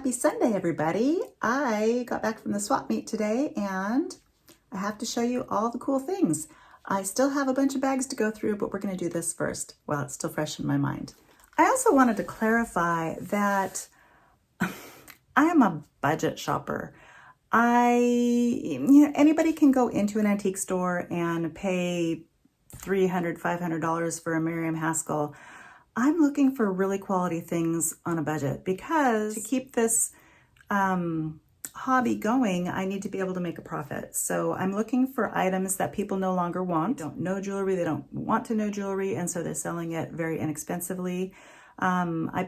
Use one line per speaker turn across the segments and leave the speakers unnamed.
Happy Sunday, everybody. I got back from the swap meet today and I have to show you all the cool things. I still have a bunch of bags to go through, but we're going to do this first while it's still fresh in my mind. I also wanted to clarify that I am a budget shopper. Anybody can go into an antique store and pay $300, $500 for a Miriam Haskell. I'm looking for really quality things on a budget because to keep this hobby going, I need to be able to make a profit. So I'm looking for items that people no longer want. They don't know jewelry, they don't want to know jewelry, and so they're selling it very inexpensively. I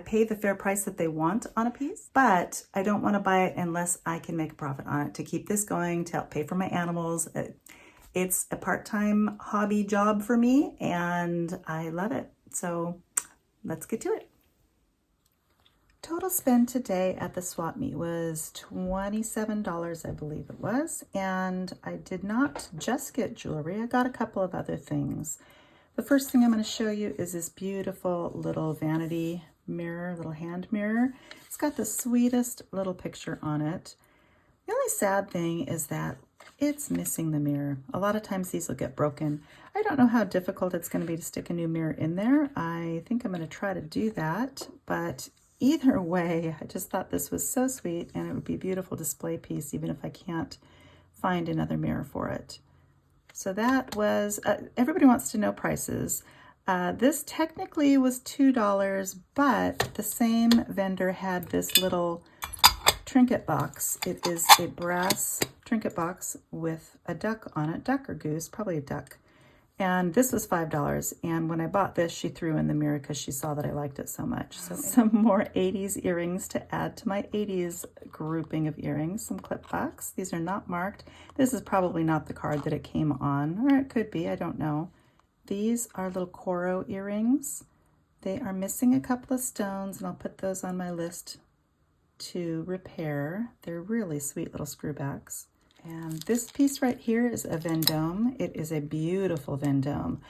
pay the fair price that they want on a piece, but I don't want to buy it unless I can make a profit on it to keep this going, to help pay for my animals. It's a part-time hobby job for me and I love it. So let's get to it. Total spend today at the swap meet was $27, I believe it was. And I did not just get jewelry, I got a couple of other things. The first thing I'm going to show you is this beautiful little vanity mirror, little hand mirror. It's got the sweetest little picture on it. The only sad thing is that it's missing the mirror. A lot of times these will get broken. I don't know how difficult it's going to be to stick a new mirror in there. I think I'm going to try to do that, but either way, I just thought this was so sweet and it would be a beautiful display piece even if I can't find another mirror for it. So that was, everybody wants to know prices. This technically was $2, but the same vendor had this little trinket box. It is a brass trinket box with a duck on it, duck or goose, probably a duck. And this was $5. And when I bought this, she threw in the mirror because she saw that I liked it so much. So some more 80s earrings to add to my 80s grouping of earrings. Some clip backs. These are not marked. This is probably not the card that it came on, or it could be, I don't know. These are little coral earrings. They are missing a couple of stones, and I'll put those on my list to repair. They're really sweet little screwbacks. And this piece right here is a Vendome. It is a beautiful Vendome.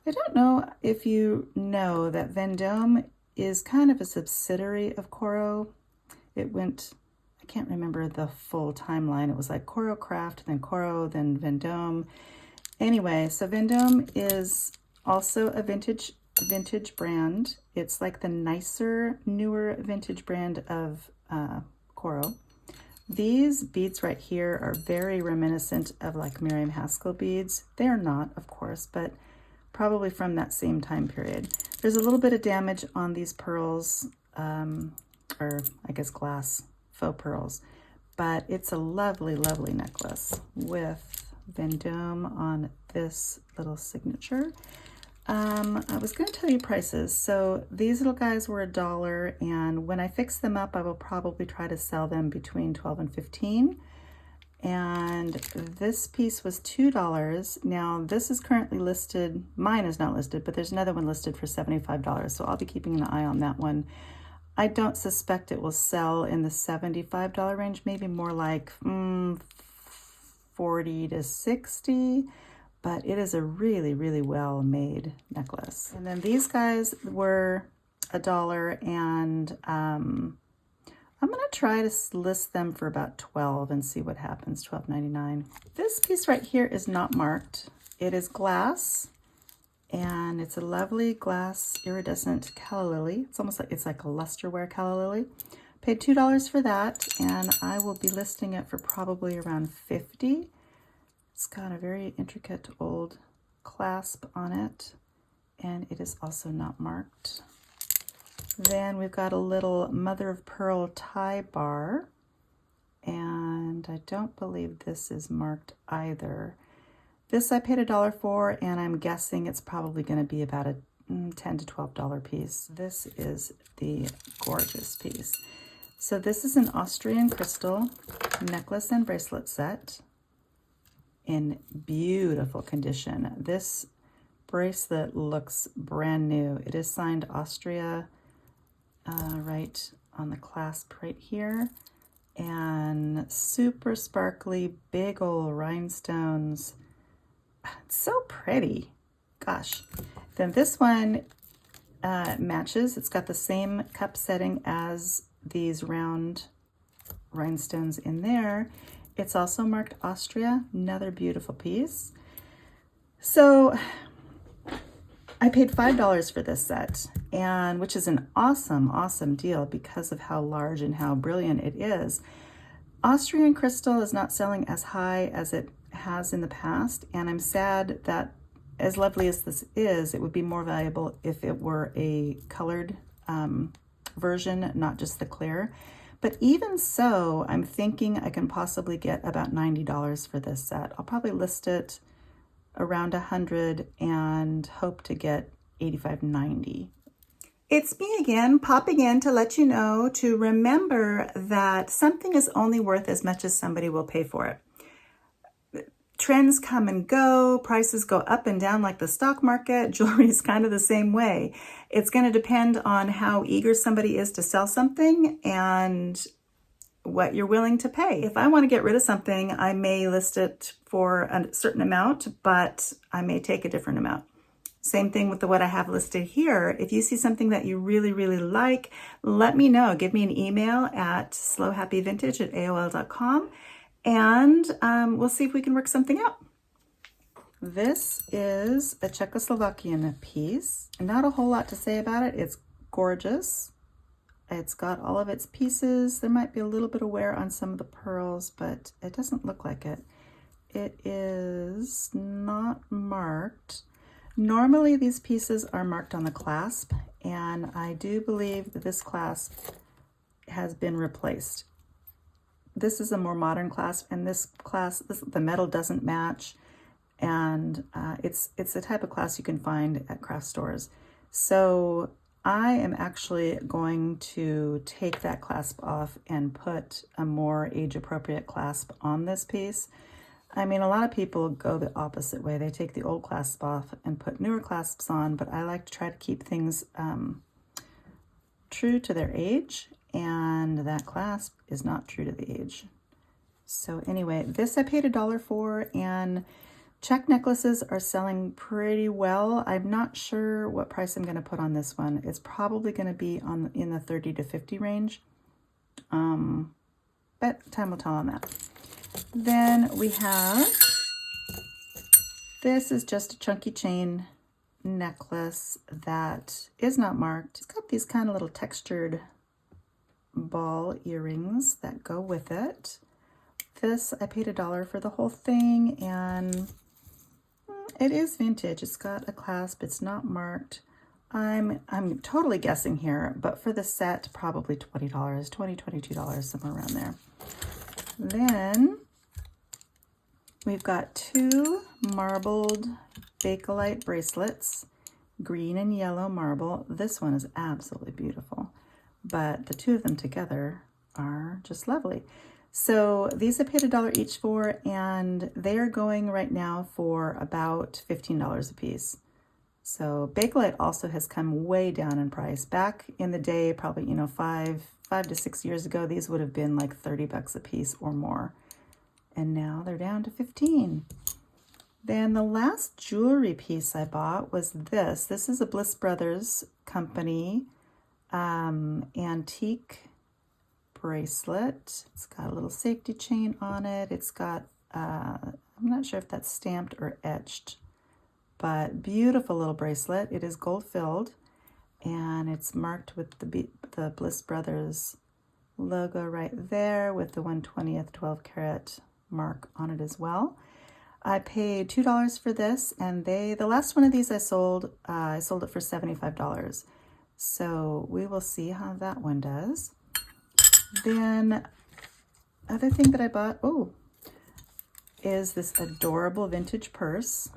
I don't know if you know that Vendome is kind of a subsidiary of Coro. It went, I can't remember the full timeline. It was like Coro Craft, then Coro, then Vendome. Anyway, so Vendome is also a vintage brand. It's like the nicer, newer vintage brand of Coro. These beads right here are very reminiscent of like Miriam Haskell beads. They are not, of course, but probably from that same time period. There's a little bit of damage on these pearls, or I guess glass faux pearls, but it's a lovely, lovely necklace with Vendome on this little signature. I was going to tell you prices. So these little guys were $1, and when I fix them up, I will probably try to sell them between $12 and $15. And this piece was $2. Now this is currently listed, mine is not listed, but there's another one listed for $75. So I'll be keeping an eye on that one. I don't suspect it will sell in the $75 range, maybe more like 40 to 60. But it is a really, really well-made necklace. And then these guys were $1, and I'm gonna try to list them for about $12 and see what happens, $12.99. This piece right here is not marked. It is glass, and it's a lovely glass iridescent calla lily. It's almost like, it's like a lusterware calla lily. Paid $2 for that, and I will be listing it for probably around $50. It's got a very intricate old clasp on it, and it is also not marked. Then we've got a little mother of pearl tie bar, and I don't believe this is marked either. This I paid $1 for, and I'm guessing it's probably going to be about a $10 to $12 piece. This is the gorgeous piece. So this is an Austrian crystal necklace and bracelet set in beautiful condition. This bracelet looks brand new. It is signed Austria right on the clasp right here, and super sparkly, big old rhinestones. It's so pretty. Gosh. Then this one matches. It's got the same cup setting as these round rhinestones in there. It's also marked Austria, another beautiful piece. So I paid $5 for this set, and which is an awesome, awesome deal because of how large and how brilliant it is. Austrian crystal is not selling as high as it has in the past, and I'm sad that as lovely as this is, it would be more valuable if it were a colored version, not just the clear. But even so, I'm thinking I can possibly get about $90 for this set. I'll probably list it around 100 and hope to get 85, 90. It's me again, popping in to let you know to remember that something is only worth as much as somebody will pay for it. Trends come and go, prices go up and down like the stock market. Jewelry is kind of the same way. It's going to depend on how eager somebody is to sell something and what you're willing to pay. If I want to get rid of something, I may list it for a certain amount, but I may take a different amount. Same thing with what I have listed here. If you see something that you really, really like, let me know. Give me an email at slowhappyvintage@aol.com. And we'll see if we can work something out. This is a Czechoslovakian piece. Not a whole lot to say about it. It's gorgeous. It's got all of its pieces. There might be a little bit of wear on some of the pearls, but it doesn't look like it. It is not marked. Normally these pieces are marked on the clasp, and I do believe that this clasp has been replaced. This is a more modern clasp, and the metal doesn't match, and it's the type of clasp you can find at craft stores. So I am actually going to take that clasp off and put a more age-appropriate clasp on this piece. I mean, a lot of people go the opposite way. They take the old clasp off and put newer clasps on, but I like to try to keep things true to their age, and that clasp is not true to the age. So anyway, this I paid $1 for, and Czech necklaces are selling pretty well. I'm not sure what price I'm going to put on this one. It's probably going to be in the 30 to 50 range, but time will tell on that. Then we have, this is just a chunky chain necklace that is not marked. It's got these kind of little textured ball earrings that go with it. This, I paid $1 for the whole thing, and it is vintage. It's got a clasp. It's not marked. I'm totally guessing here, but for the set, probably $20, $20, $22, somewhere around there. Then we've got two marbled Bakelite bracelets, green and yellow marble. This one is absolutely beautiful, but the two of them together are just lovely. So these I paid $1 each for, and they are going right now for about $15 a piece. So Bakelite also has come way down in price. Back in the day, probably, 5 to 6 years ago, these would have been like 30 bucks a piece or more. And now they're down to 15. Then the last jewelry piece I bought was this. This is a Bliss Brothers company antique bracelet. It's got a little safety chain on it. It's got, I'm not sure if that's stamped or etched, but beautiful little bracelet. It is gold filled, and it's marked with the Bliss Brothers logo right there with the 1/20th 12 karat mark on it as well. I paid $2 for this, and the last one of these I sold it for $75. So we will see how that one does. Then other thing that I bought, is this adorable vintage purse.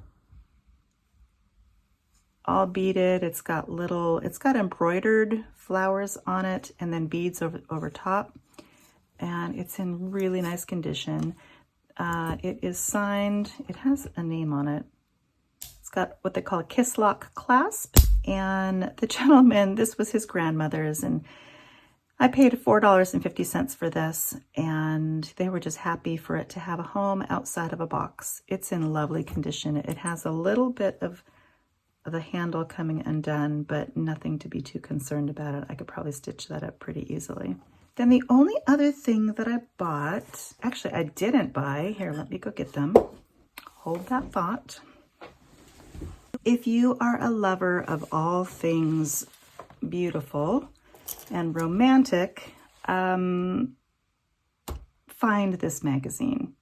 All beaded. It's got embroidered flowers on it and then beads over top. And it's in really nice condition. It is signed. It has a name on it. It's got what they call a kiss lock clasp. And the gentleman, this was his grandmother's, and I paid $4.50 for this, and they were just happy for it to have a home outside of a box. It's in lovely condition. It has a little bit of the handle coming undone, but nothing to be too concerned about it. I could probably stitch that up pretty easily. Then the only other thing that I bought, actually I didn't buy, here, let me go get them. Hold that thought. If you are a lover of all things beautiful and romantic, find this magazine.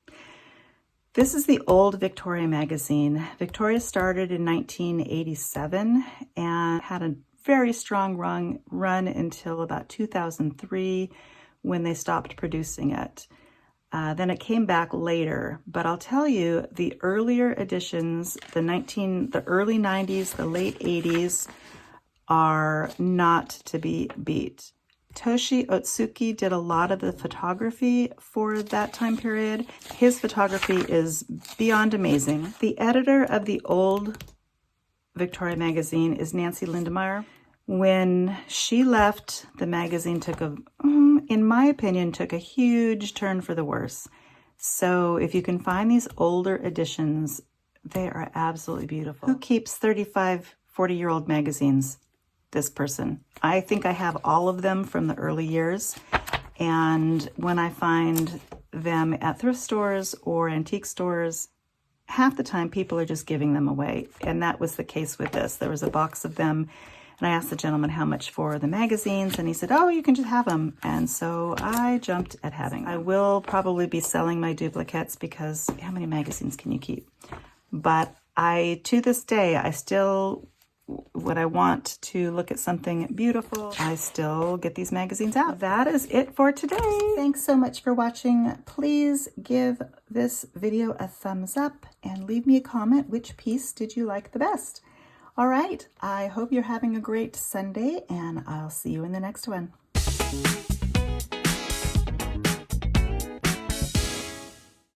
This is the old Victoria magazine. Victoria started in 1987 and had a very strong run until about 2003 when they stopped producing it. Then it came back later, but I'll tell you, the earlier editions, the early 90s, the late 80s, are not to be beat. Toshi Otsuki did a lot of the photography for that time period. His photography is beyond amazing. The editor of the old Victoria magazine is Nancy Lindemeyer. When she left, the magazine in my opinion, took a huge turn for the worse. So if you can find these older editions, they are absolutely beautiful. Who keeps 35, 40-year-old magazines? This person. I think I have all of them from the early years, and when I find them at thrift stores or antique stores, half the time people are just giving them away, and that was the case with this. There was a box of them, and I asked the gentleman how much for the magazines, and he said, oh, you can just have them, and so I jumped at having them. I will probably be selling my duplicates because how many magazines can you keep? But to this day, when I want to look at something beautiful, I still get these magazines out. That is it for today. Thanks so much for watching. Please give this video a thumbs up and leave me a comment. Which piece did you like the best? All right, I hope you're having a great Sunday, and I'll see you in the next one.